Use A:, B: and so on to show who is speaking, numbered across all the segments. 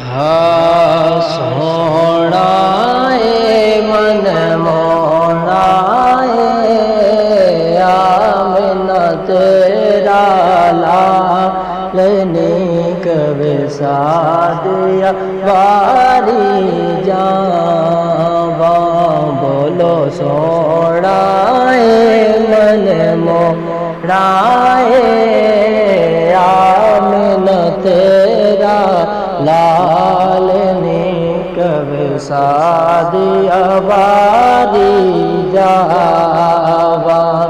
A: ہاں سونا من مونا آمنہ تیرا لالنے کب سادیا واری جاواں بولو سونا من مونا آمنہ تیرا لالنے کب سادیا واری جاواں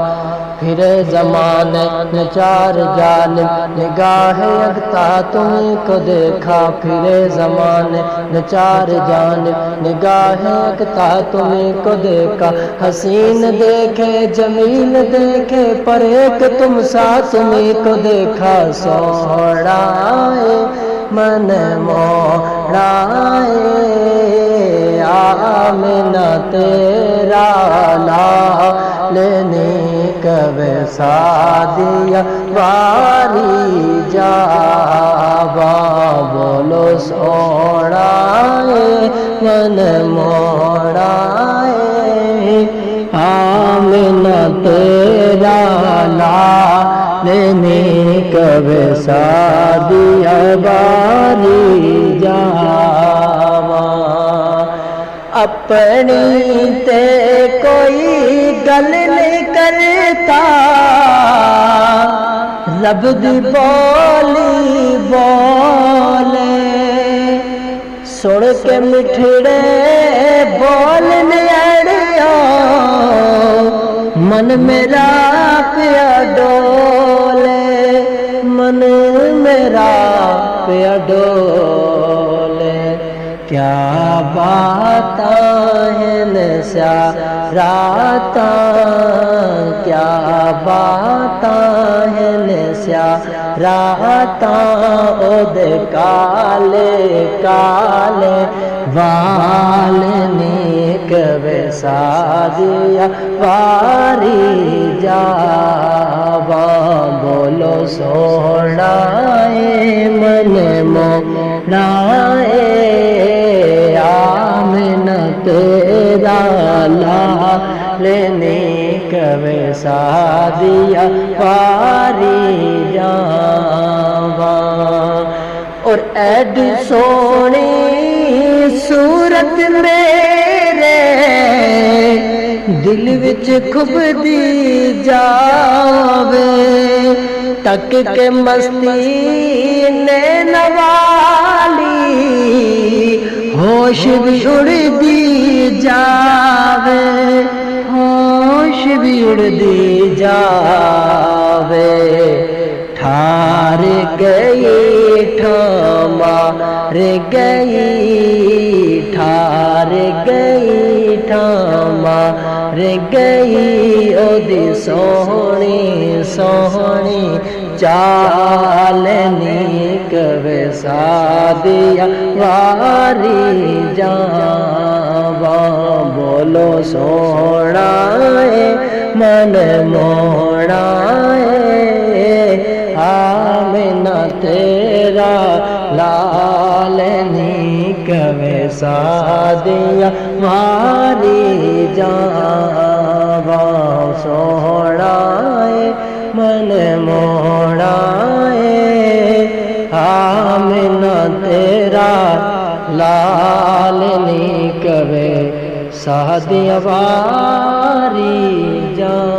A: پھر زمانے نے چار جانب نگاہ یکتا تمہیں کو دیکھا پھر زمانے نے چار جانب نگاہ یکتا تمہیں کو دیکھا حسین دیکھے جمیل دیکھے پر ایک تم سا تمہیں کو دیکھا سونا من مونا آمنہ تیرا لالنے کب سادیا واری جاواں بولو سونا من مونا آمنہ تیرا لالنے کب سادیا واری جاواں اپنی تے کوئی گل نہیں کرتا رب دی بولی بولے سن کے مٹھڑے بولنے اڑیا من میرا پیا ڈولے من میرا پیا ڈولے کیا باتاں ہیں نثاراتاں کیا باتاں ہیں نثاراتاں او دے کالے کالے وال نیک وسادیا واری جاواں بولو سونا من مونا آمنہ تیرا لالنے کب سادیا واری جاواں اور ایڈی سونی صورت میرے دل وچ کھبدی جاوے تک کے مستی نے نوالی ہوش بھی اڑدی جاوے ہوش بھی اڑدی جاوے ٹھار گئی ٹھمار گئی ٹھار گئی ٹھمار گئی او دی سونی سونی چال نیک وسادیا واری جاواں بولو سونا من مونا آمنہ تیرا لالنے کب سادیا واری جاواں سونا من مونا آمنہ تیرا لالنے کب سادیا واری جاواں